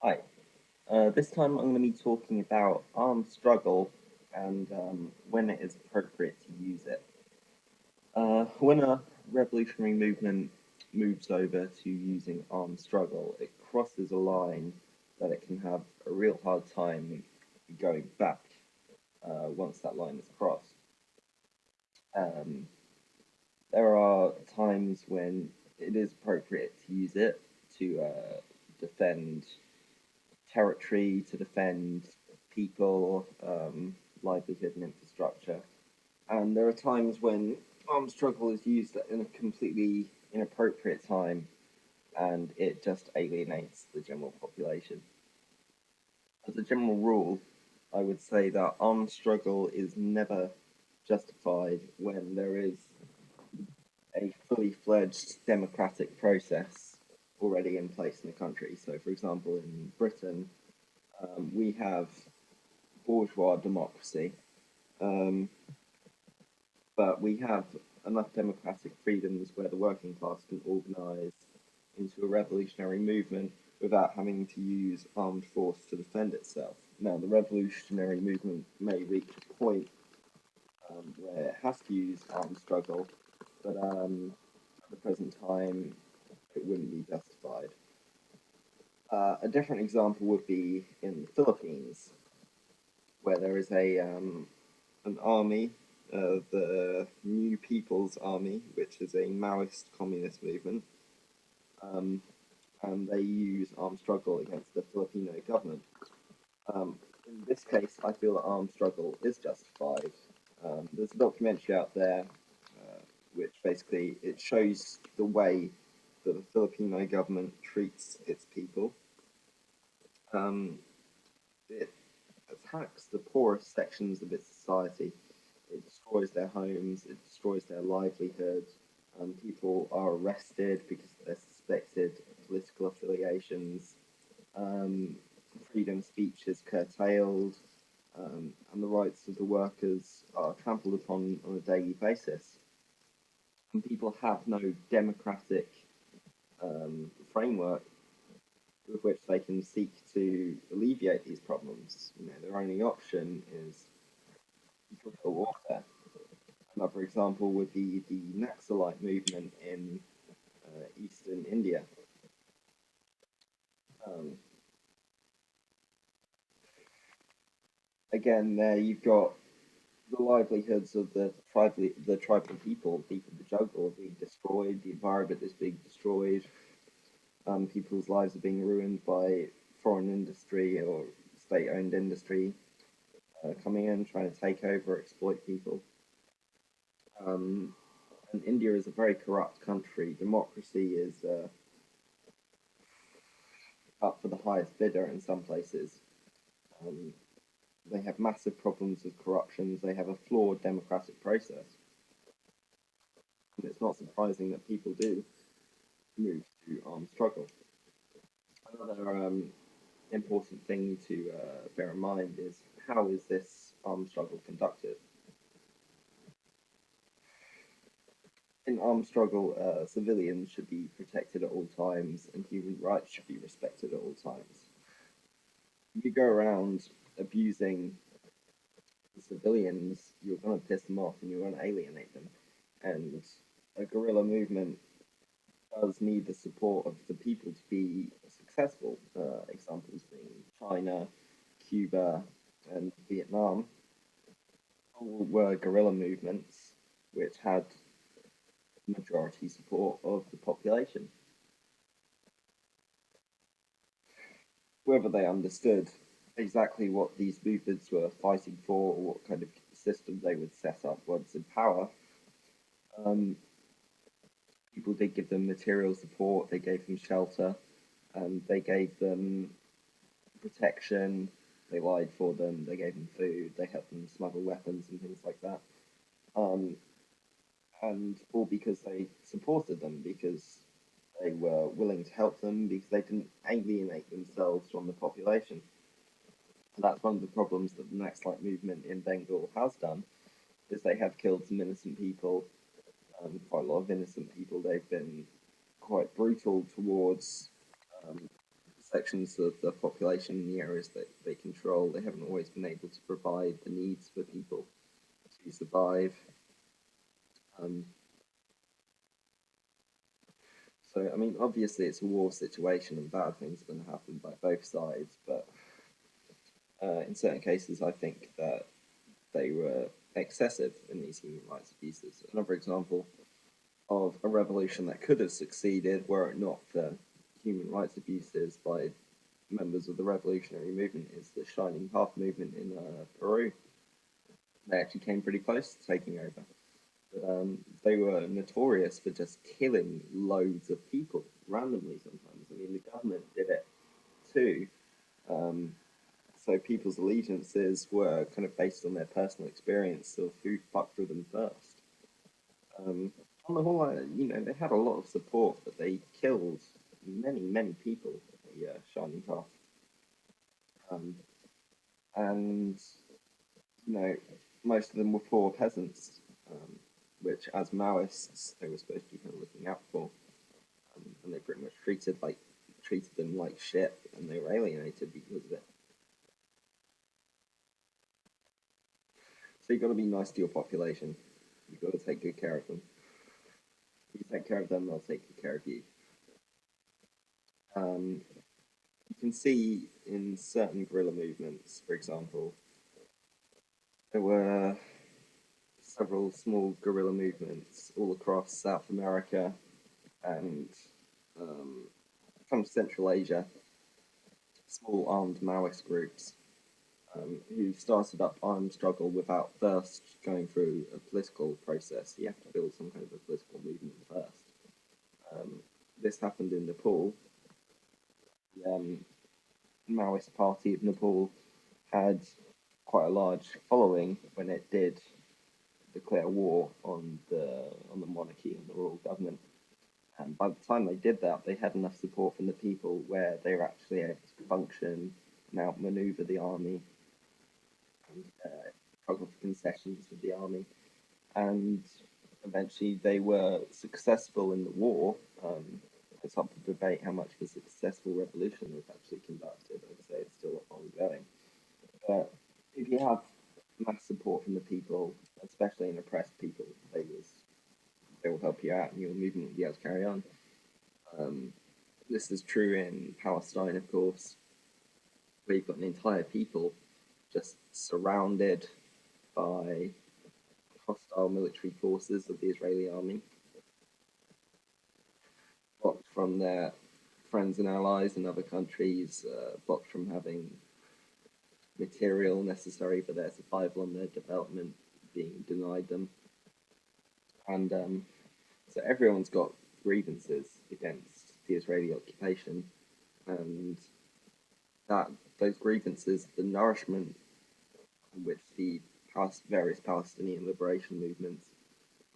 Hi. This time I'm going to be talking about armed struggle and when it is appropriate to use it. When a revolutionary movement moves over to using armed struggle, it crosses a line that it can have a real hard time going back once that line is crossed. Um, there are times when it is appropriate to use it to defend territory, to defend people, livelihood, and infrastructure. And there are times when armed struggle is used in a completely inappropriate time and it just alienates the general population. As a general rule, I would say that armed struggle is never justified when there is a fully fledged democratic process already in place in the country. So, for example, in Britain, we have bourgeois democracy, um, but we have enough democratic freedoms where the working class can organise into a revolutionary movement without having to use armed force to defend itself. Now, the revolutionary movement may reach a point where it has to use armed struggle, but at the present time, it wouldn't be justified. A different example would be in the Philippines, where there is an army, the New People's Army, which is a Maoist communist movement, um, and they use armed struggle against the Filipino government. In this case, I feel that armed struggle is justified. There's a documentary out there which basically it shows the way that the Filipino government treats its people. Um, it attacks the poorest sections of its society. It destroys their homes, it destroys their livelihood. People are arrested because of their suspected political affiliations. Um, Freedom of speech is curtailed, and the rights of the workers are trampled upon on a daily basis. And people have no democratic framework with which they can seek to alleviate these problems. Their only option is guerrilla warfare. Another example would be the Naxalite movement in eastern India. Um, Again, there you've got the livelihoods of the tribal people, people of the jungle, are being destroyed. The environment is being destroyed. People's lives are being ruined by foreign industry or state-owned industry coming in, trying to take over, exploit people. Um, and India is a very corrupt country. Democracy is up for the highest bidder in some places. Um, they have massive problems with corruption. They have a flawed democratic process. And it's not surprising that people do move to armed struggle. Another important thing to bear in mind is how is this armed struggle conducted? In armed struggle, civilians should be protected at all times and human rights should be respected at all times. If you go around abusing the civilians, you're going to piss them off and you're going to alienate them. And a guerrilla movement does need the support of the people to be successful. Examples being China, Cuba, and Vietnam all were guerrilla movements which had majority support of the population. Whether they understood exactly what these movements were fighting for or what kind of system they would set up once in power, um, people did give them material support, they gave them shelter, and they gave them protection, they lied for them, they gave them food, they helped them smuggle weapons and things like that. Um, and all because they supported them, because they were willing to help them, because they didn't alienate themselves from the population. And that's one of the problems that the Naxalite movement in Bengal has done, is they have killed some innocent people, quite a lot of innocent people. They've been quite brutal towards sections of the population in the areas that they control, they haven't always been able to provide the needs for people to survive. Um, so, I mean, obviously it's a war situation and bad things are going to happen by both sides, but in certain cases, I think that they were excessive in these human rights abuses. Another example of a revolution that could have succeeded were it not for human rights abuses by members of the revolutionary movement is the Shining Path movement in Peru. They actually came pretty close to taking over. But they were notorious for just killing loads of people randomly sometimes. I mean, the government did it too. Um, so people's allegiances were kind of based on their personal experience of who fucked with them first. On the whole, they had a lot of support, but they killed many people at the Shining Path. Um, and, you know, most of them were poor peasants, which, as Maoists, they were supposed to be kind of looking out for. And they pretty much treated them like shit, and they were alienated because of it. So you've got to be nice to your population. You've got to take good care of them. If you take care of them, they'll take good care of you. Um, you can see in certain guerrilla movements, for example, there were several small guerrilla movements all across South America and from Central Asia, small armed Maoist groups who started up armed struggle without first going through a political process. You have to build some kind of a political movement first. This happened in Nepal. The Maoist Party of Nepal had quite a large following when it did declare war on the monarchy and the royal government. And by the time they did that, they had enough support from the people where they were actually able to function and outmaneuver the army and struggle for concessions with the army. And eventually they were successful in the war. It's up for debate how much of a successful revolution they've actually conducted. I'd say it's still ongoing. But if you have mass support from the people, especially in oppressed people, they will help you out and your movement will be able to carry on. This is true in Palestine, of course, where you've got an entire people just surrounded by hostile military forces of the Israeli army, blocked from their friends and allies in other countries, blocked from having material necessary for their survival and their development being denied them. And so everyone's got grievances against the Israeli occupation, and that those grievances, the nourishment which the various Palestinian liberation movements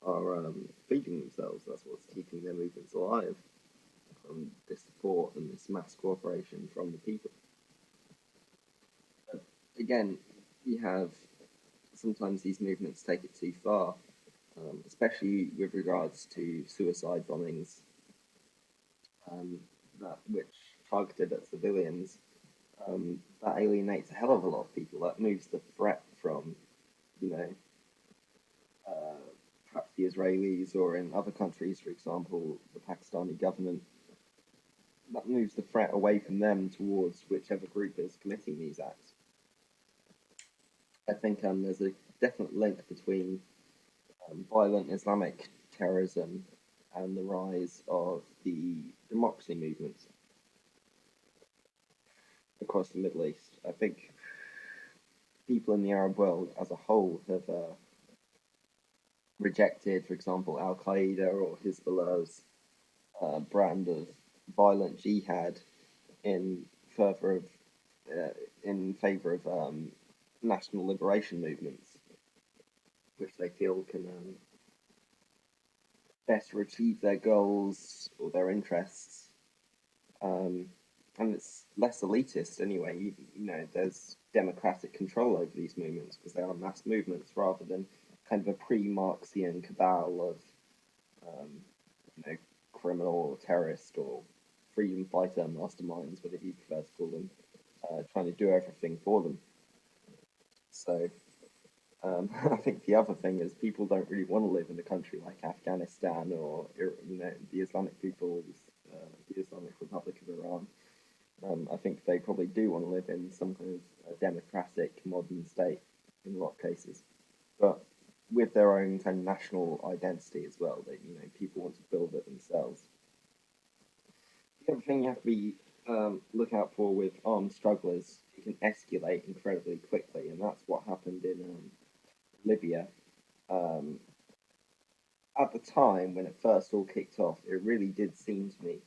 are feeding themselves. That's what's keeping their movements alive, from this support and this mass cooperation from the people. But again, you have sometimes these movements take it too far, especially with regards to suicide bombings, that which targeted at civilians. That alienates a hell of a lot of people. That moves the threat from, you know, perhaps the Israelis or in other countries, for example, the Pakistani government. That moves the threat away from them towards whichever group is committing these acts. I think there's a definite link between violent Islamic terrorism and the rise of the democracy movements across the Middle East. I think people in the Arab world as a whole have rejected, for example, Al Qaeda or Hezbollah's brand of violent jihad in further of in favor of national liberation movements, which they feel can better achieve their goals or their interests. And it's less elitist anyway. There's democratic control over these movements because they are mass movements rather than kind of a pre-Marxian cabal of, criminal or terrorist or freedom fighter masterminds, whatever you prefer to call them, trying to do everything for them. So I think the other thing is people don't really want to live in a country like Afghanistan or the Islamic peoples, the Islamic Republic of Iran. I think they probably do want to live in some kind of democratic modern state in a lot of cases, but with their own kind of national identity as well. That people want to build it themselves. The other thing you have to be look out for with armed strugglers, it can escalate incredibly quickly, and that's what happened in Libya. Um, at the time when it first all kicked off, it really did seem to me,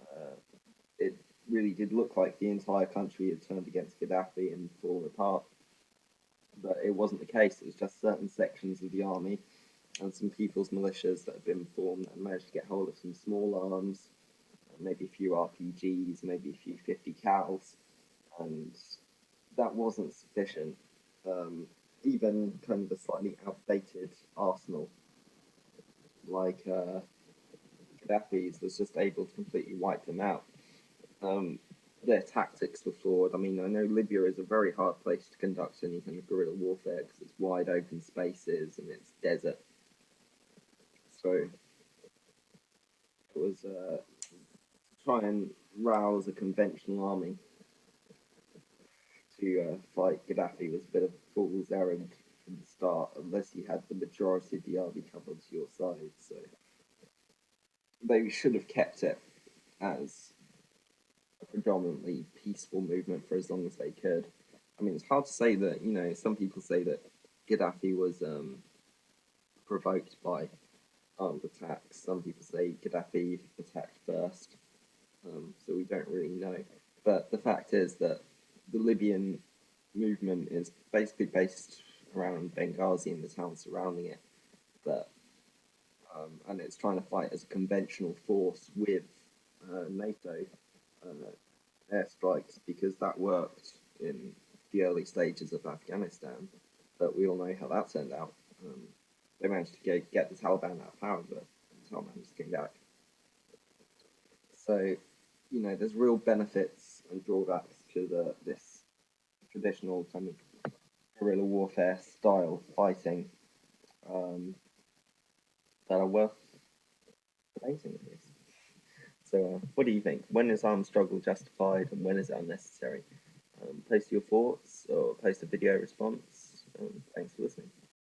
uh, it really did look like the entire country had turned against Gaddafi and fallen apart. But it wasn't the case. It was just certain sections of the army and some people's militias that had been formed and managed to get hold of some small arms, maybe a few RPGs, maybe a few 50 cals, and that wasn't sufficient. Um, Even kind of a slightly outdated arsenal like Gaddafi's was just able to completely wipe them out. Um, their tactics were flawed. I mean, I know Libya is a very hard place to conduct any kind of guerrilla warfare because it's wide open spaces and it's desert. So it was to try and rouse a conventional army to fight Gaddafi was a bit of a fool's errand from the start, unless you had the majority of the army come onto your side. So they should have kept it as a predominantly peaceful movement for as long as they could. I mean, it's hard to say that, some people say that Gaddafi was provoked by armed attacks. Some people say Gaddafi attacked first, so we don't really know. But the fact is that the Libyan movement is basically based around Benghazi and the towns surrounding it, but and it's trying to fight as a conventional force with NATO airstrikes because that worked in the early stages of Afghanistan, but we all know how that turned out. They managed to get the Taliban out of power, but the Taliban just came back. So, there's real benefits and drawbacks to this traditional kind of guerrilla warfare style fighting um, that are worth debating, at least. So, what do you think? When is armed struggle justified and when is it unnecessary? Post your thoughts or post a video response. Thanks for listening.